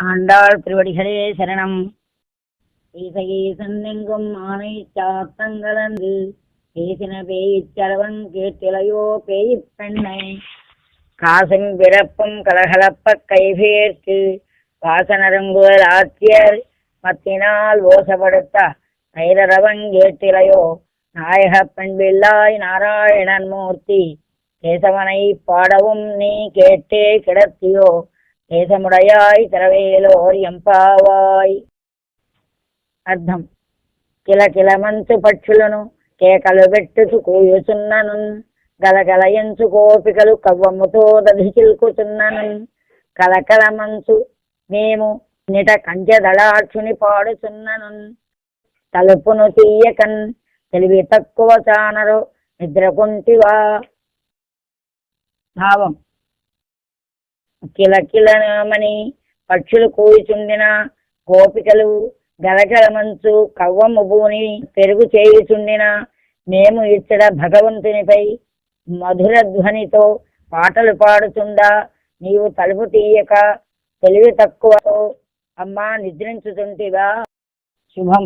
ஆண்டாள் திருவடிகளே சரணம். ஈசகே சன்னெங்கும் ஆனை சாத்தங்கலந்து பேசின பேய்ச்சரவன் கேட்டிலையோ பேய்ப் பெண்ணை காசும் பிறப்பும் கலகலப்ப கைபேர்த்து வாசனருங்குவல் ஆத்தியர் மத்தினால் ஓசப்படுத்த கைரவன் கேட்டிலையோ நாயக பெண்பில்லாய் நாராயணன் மூர்த்தி கேசவனை பாடவும் நீ கேட்டே கிடத்தியோ దేశముడయాయ్ తరవేలోర్ ఎంపావాయ్. అర్థం: కిలకిలమంచు పక్షులను కేకలు పెట్టుచు కూయుచున్నను, గలగలయంచు గోపికలు కవ్వముతో దధి చిల్కుచున్నను. కలకలమంచు మేము నిట కంచెదళాక్షుని పాడుచున్నను. తలుపును తీయకన్ తెలివి తక్కువ చానరు నిద్రకుంటివా. భావం: కిలకిలమని పక్షులు కూయుచుండిన, గోపికలు గలగలమంచు కవ్వము భూని పెరుగు చేయుచుండిన మేము ఇచ్చట భగవంతునిపై మధుర ధ్వనితో పాటలు పాడుచుండా నీవు తలుపు తీయక తెలివి తక్కువతో అమ్మా నిద్రించుచుంటివా. శుభం.